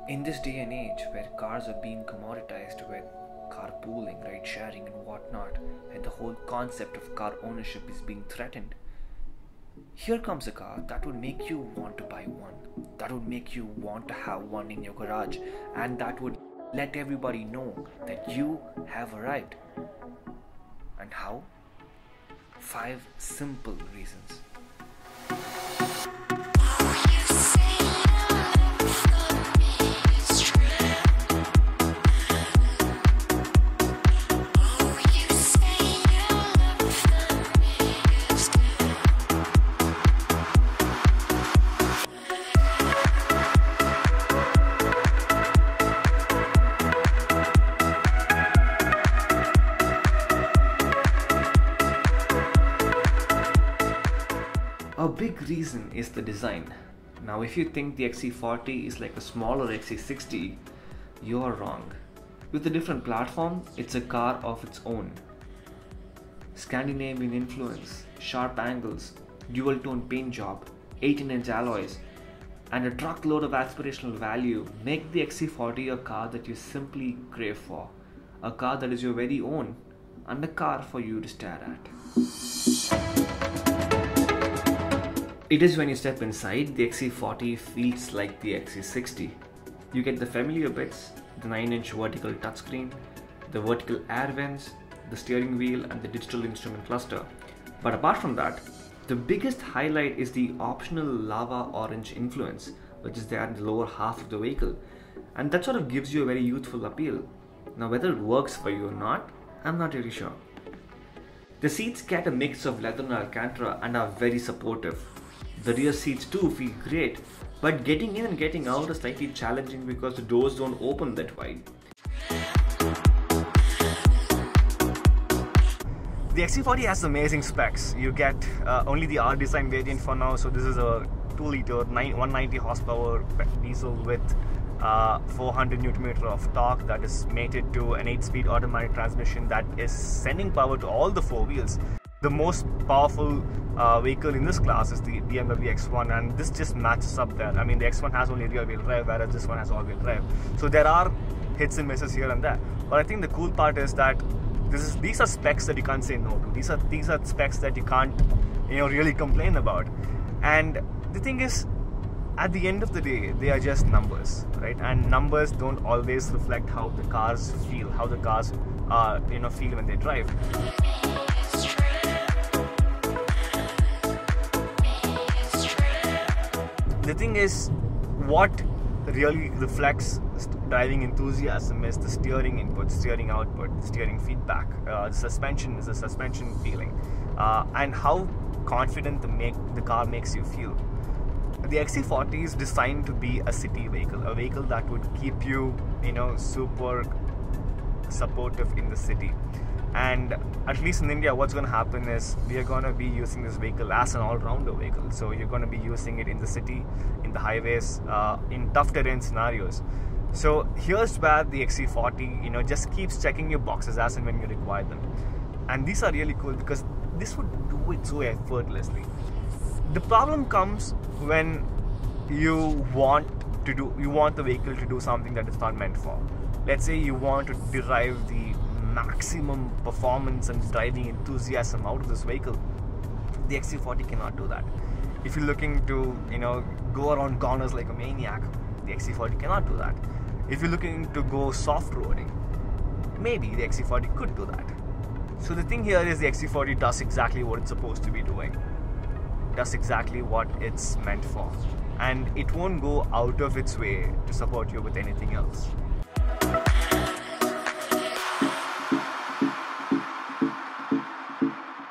In this day and age where cars are being commoditized with carpooling, ride sharing and whatnot, and the whole concept of car ownership is being threatened, here comes a car that would make you want to buy one, that would make you want to have one in your garage, and that would let everybody know that you have arrived. And how? 5 simple reasons. A big reason is the design. Now if you think the XC40 is like a smaller XC60, you are wrong. With a different platform, it's a car of its own. Scandinavian influence, sharp angles, dual tone paint job, 18-inch alloys, and a truckload of aspirational value make the XC40 a car that you simply crave for. A car that is your very own, and a car for you to stare at. It is when you step inside, the XC40 feels like the XC60. You get the familiar bits, the 9-inch vertical touchscreen, the vertical air vents, the steering wheel and the digital instrument cluster. But apart from that, the biggest highlight is the optional lava orange influence, which is there in the lower half of the vehicle. And that sort of gives you a very youthful appeal. Now whether it works for you or not, I'm not really sure. The seats get a mix of leather and Alcantara and are very supportive. The rear seats too feel great, but getting in and getting out is slightly challenging because the doors don't open that wide. The XC40 has amazing specs. You get only the R design variant for now, so this is a 2-liter 190 horsepower diesel with 400 Nm of torque that is mated to an 8-speed automatic transmission that is sending power to all the 4 wheels. The most powerful vehicle in this class is the BMW X1, and this just matches up there. I mean, the X1 has only rear-wheel drive, whereas this one has all-wheel drive. So there are hits and misses here and there. But I think the cool part is that these are specs that you can't say no to. These are specs that you can't, really complain about. And the thing is, at the end of the day, they are just numbers, right? And numbers don't always reflect how the cars feel, how the cars feel when they drive. The thing is, what really reflects driving enthusiasm is the steering input, steering output, steering feedback. The suspension is the suspension feeling, and how confident the car makes you feel. The XC40 is designed to be a city vehicle, a vehicle that would keep you, super supportive in the city. And at least in India, what's going to happen is we are going to be using this vehicle as an all-rounder vehicle. So you're going to be using it in the city, in the highways, in tough terrain scenarios. So here's where the XC40, just keeps checking your boxes as and when you require them. And these are really cool because this would do it so effortlessly. The problem comes when you want the vehicle to do something that it's not meant for. Let's say you want to derive the maximum performance and driving enthusiasm out of this vehicle. The XC40 cannot do that. If you're looking to, go around corners like a maniac, the XC40 cannot do that. If you're looking to go soft-roading, maybe the XC40 could do that. So the thing here is the XC40 does exactly what it's supposed to be doing. Does exactly what it's meant for. And it won't go out of its way to support you with anything else.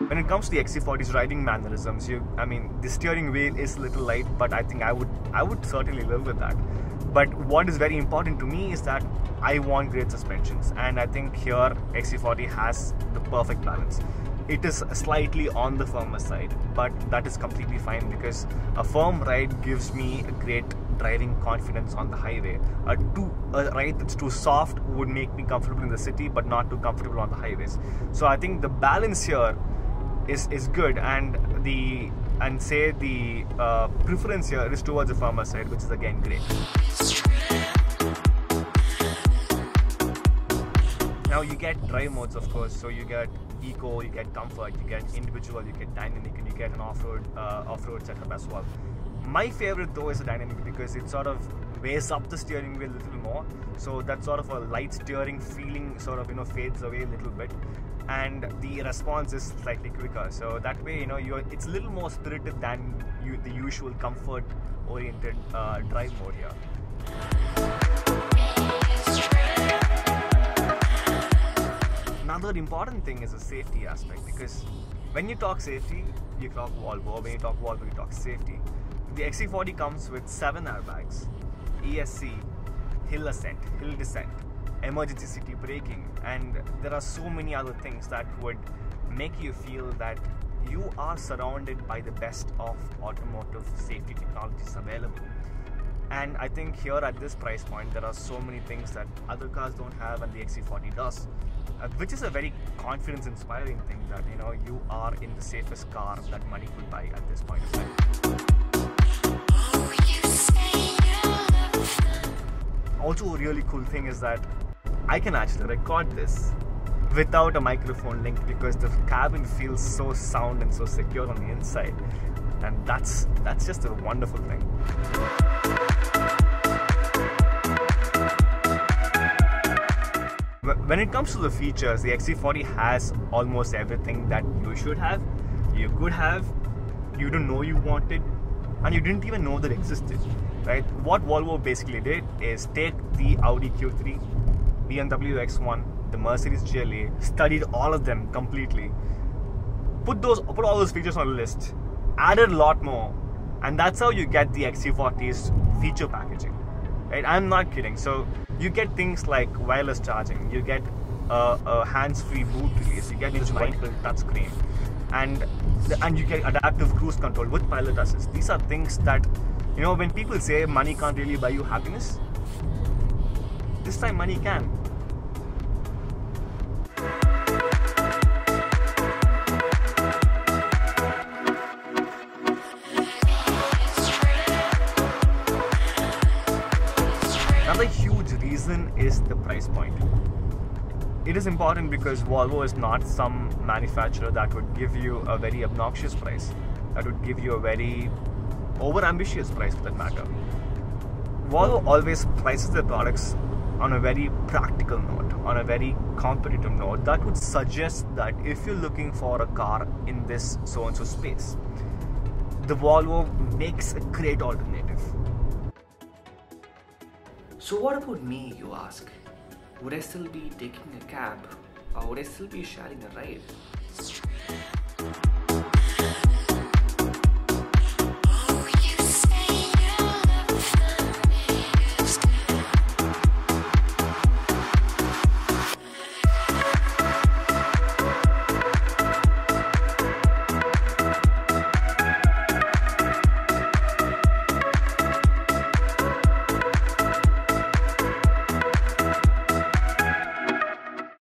When it comes to the XC40's riding mannerisms, the steering wheel is a little light, but I think I would certainly live with that. But what is very important to me is that I want great suspensions, and I think here XC40 has the perfect balance. It is slightly on the firmer side, but that is completely fine because a firm ride gives me a great driving confidence on the highway. A ride that's too soft would make me comfortable in the city, but not too comfortable on the highways. So I think the balance here is good, and the preference here is towards the firmer side, which is again great. Now you get drive modes, of course, so you get eco, you get comfort, you get individual, you get dynamic, and you get an off-road setup as well. My favorite though is the dynamic because it sort of weighs up the steering wheel a little more, so that sort of a light steering feeling sort of fades away a little bit, and the response is slightly quicker. So that way it's a little more spirited than the usual comfort-oriented drive mode here. Another important thing is the safety aspect, because when you talk safety, you talk Volvo. When you talk Volvo, you talk safety. The XC40 comes with 7 airbags, ESC, hill ascent, hill descent, emergency city braking, and there are so many other things that would make you feel that you are surrounded by the best of automotive safety technologies available. And I think here at this price point, there are so many things that other cars don't have and the XC40 does, which is a very confidence-inspiring thing that you are in the safest car that money could buy at this point of time. Also, a really cool thing is that I can actually record this without a microphone link because the cabin feels so sound and so secure on the inside, and that's just a wonderful thing. When it comes to the features, the XC40 has almost everything that you should have, you could have, you didn't know you wanted, and you didn't even know that existed, right? What Volvo basically did is take the Audi Q3, BMW X1, the Mercedes GLA, studied all of them completely, put all those features on a list, added a lot more, and that's how you get the XC40's feature packaging, right? I'm not kidding. So you get things like wireless charging, you get a hands-free boot release, you get this wonderful touchscreen, and you get adaptive cruise control with pilot assist. These are things that, when people say money can't really buy you happiness, this time money can. Another huge reason is the price point. It is important because Volvo is not some manufacturer that would give you a very obnoxious price, that would give you a very over-ambitious price for that matter. Volvo always prices their products on a very practical note, on a very competitive note, that would suggest that if you're looking for a car in this so-and-so space, the Volvo makes a great alternative. So what about me, you ask? Would I still be taking a cab, or would I still be sharing a ride?